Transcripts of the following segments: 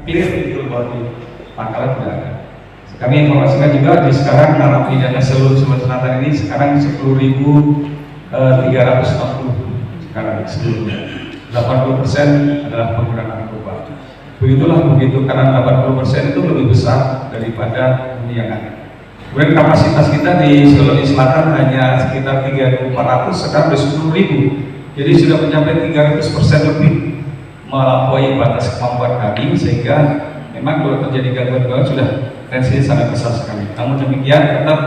clear betul bahwa di Pangkalan tidak ada. Kami informasikan juga di sekarang narapidana seluruh Sumatera Selatan ini sekarang 10.360 sekarang seluruhnya. 80% adalah pengguna narkoba. Begitu karena 80% itu lebih besar daripada ini yang ada. Kemudian kapasitas kita di Sulawesi Selatan hanya sekitar 3.400, sekarang sudah 10.000. Jadi sudah mencapai 300% lebih melampaui batas kemampuan kami, sehingga memang kalau terjadi gangguan-gangguan sudah tensinya sangat besar sekali. Namun demikian tetap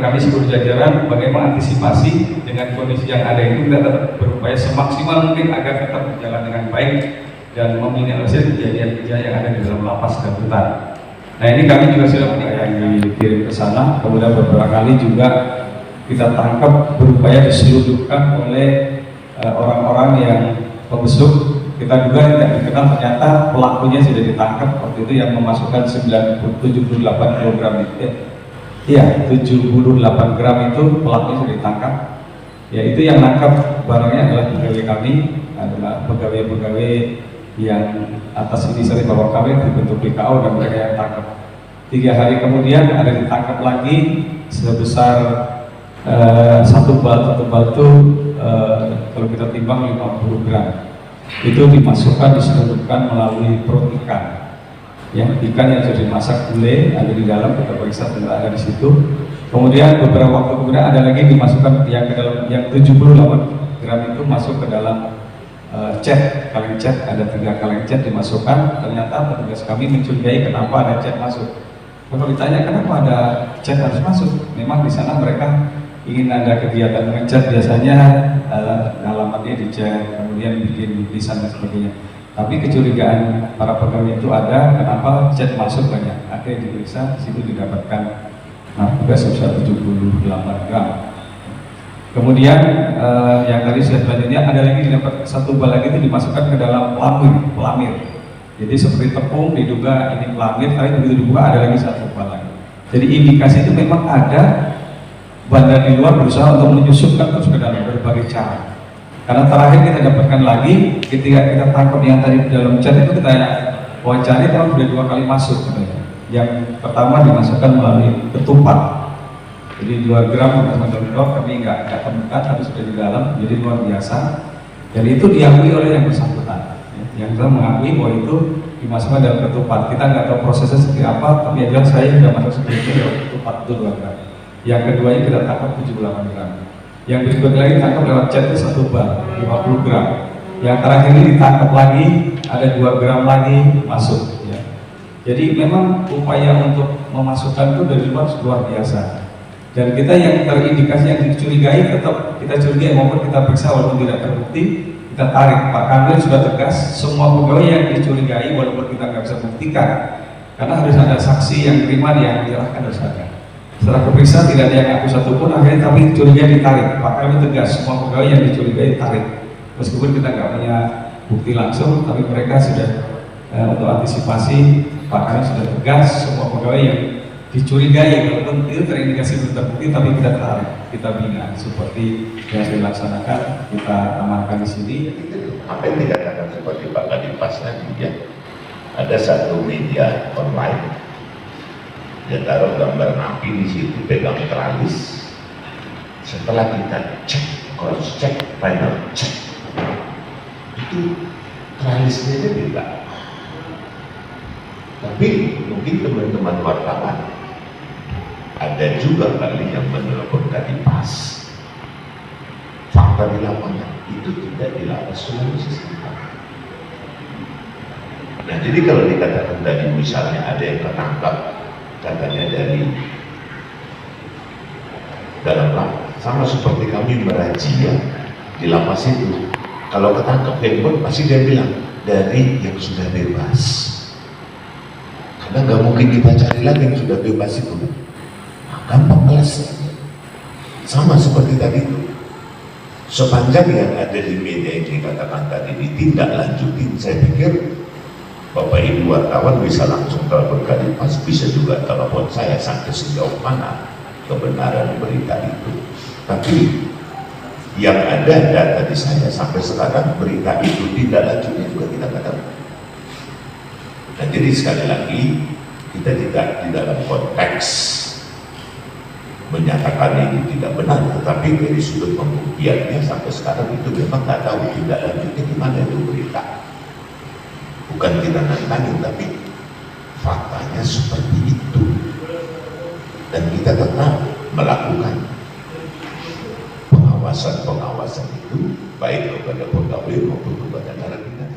kami seluruh jajaran bagaimana antisipasi dengan kondisi yang ada itu, kita tetap berupaya semaksimal mungkin agar tetap berjalan dengan baik dan meminimalisir kejadian-kejadian yang ada di dalam lapas dan rutan. Nah, ini kami juga sudah yang dikirim ke sana, kemudian beberapa kali juga kita tangkap berupaya diselundupkan oleh orang-orang yang pembesuk. Kita juga tidak dikenal, ternyata pelakunya sudah ditangkap waktu itu yang memasukkan 78 kg itu. Iya, 78 gram itu pelakunya sudah ditangkap. Ya, itu yang nangkap barangnya adalah pegawai kami, adalah pegawai-pegawai yang atas inisiatif Bapak kami dibentuk BKO, dan mereka yang tangkap. 3 hari kemudian ada ditangkap lagi sebesar satu batu kalau kita timbang 50 gram. Itu dimasukkan, diselundupkan melalui perut ikan. Ya, ikan yang sudah dimasak gulai ada di dalam, kita periksa ternyata ada di situ. Kemudian beberapa waktu kemudian ada lagi dimasukkan yang ke dalam, yang 78 gram itu masuk ke dalam kaleng cat, ada 3 kaleng cat dimasukkan. Ternyata petugas kami mencurigai kenapa ada cat masuk. Kalau ditanya kenapa ada cat harus masuk, memang di sana mereka ingin ada kegiatan ngecat, biasanya halamannya dicat, kemudian bikin tulisan dan sebagainya. Tapi kecurigaan para pegawai itu ada, kenapa cat masuk banyak. Akhirnya diperiksa, situ didapatkan narkoba sebesar 78 gram. Kemudian yang tadi selanjutnya ada lagi didapat satu bal lagi itu dimasukkan ke dalam pelamir. Jadi seperti tepung diduga ini pelamir, tapi begitu dibuka ada lagi satu bal lagi. Jadi indikasi itu memang ada bandar di luar berusaha untuk menyusupkan terus ke dalam berbagai cara. Karena terakhir kita dapatkan lagi ketika kita tangkap yang tadi di dalam cat itu, kita wawancari, kalau sudah 2 kali masuk katanya. Yang pertama dimasukkan melalui ketupat. Jadi 2 gram bersama dok, kami nggak temukan, tapi sudah di dalam, jadi luar biasa. Dan itu diakui oleh yang bersangkutan. Yang kita mengakui bahwa itu dimasukkan dalam ketupat. Kita nggak tahu prosesnya seperti apa, tapi yang jelas saya sudah masuk seperti itu, ketupat itu 2 gram. Yang keduanya kita tangkap 78 gram. Yang berikutnya lagi tangkap lewat cat itu 1 bal, 50 gram. Yang terakhir ini ditangkap lagi, ada 2 gram lagi masuk. Ya. Jadi memang upaya untuk memasukkan itu dari luar biasa. Dan kita yang terindikasi, yang dicurigai tetap kita curigai, maupun kita periksa walaupun tidak terbukti, kita tarik. Pak Kanwil sudah tegas, semua pegawai yang dicurigai walaupun kita nggak bisa buktikan, karena harus ada saksi yang terima, yang menyerahkan harus ada. Setelah keperiksa tidak ada yang ngaku satupun, akhirnya tapi curiga ditarik. Pak kami tegas, semua pegawai yang dicurigai ditarik. Meskipun kita nggak punya bukti langsung, tapi mereka sudah untuk antisipasi, Pak kami sudah tegas, semua pegawai yang dicurigai walaupun itu terindikasi belum terbukti, tapi kita tarik, kita bina seperti yang dilaksanakan, kita amankan di sini. Apa yang dikatakan seperti Pak Kadipas tadi ya, ada satu media online. Dia taruh gambar napi di situ, pegang teralis. Setelah kita cek, cross check, final check, itu teralisnya aja beda. Tapi mungkin teman-teman wartawan ada juga kali yang menelpon Kadipas. Fakta di lapangan itu tidak di lapas Sulawesi Selatan. Nah, jadi kalau dikatakan tadi misalnya ada yang tertangkap katanya dari dalam lapas, sama seperti kami merazia di lapas itu, kalau ketangkap handphone pasti dia bilang dari yang sudah bebas, karena nggak mungkin kita cari lagi yang sudah bebas itu. Gampang kelasnya. Sama seperti tadi itu, sepanjang yang ada di media yang dikatakan tadi ditindaklanjutin, saya pikir Bapak Ibu wartawan bisa langsung telepon Kadipas, bisa juga telepon saya sampai sejauh mana kebenaran berita itu. Tapi yang ada data di saya sampai sekarang berita itu tidak lanjutnya juga kita katakan. Nah, jadi sekali lagi kita tidak di dalam konteks menyatakan itu tidak benar, tetapi dari sudut pembuktiannya sampai sekarang itu memang nggak tahu tidak lanjutnya gimana itu berita. Bukan tidak nantangin, tapi faktanya seperti itu. Dan kita tetap melakukan pengawasan itu baik kepada pegawai maupun kepada narapidana.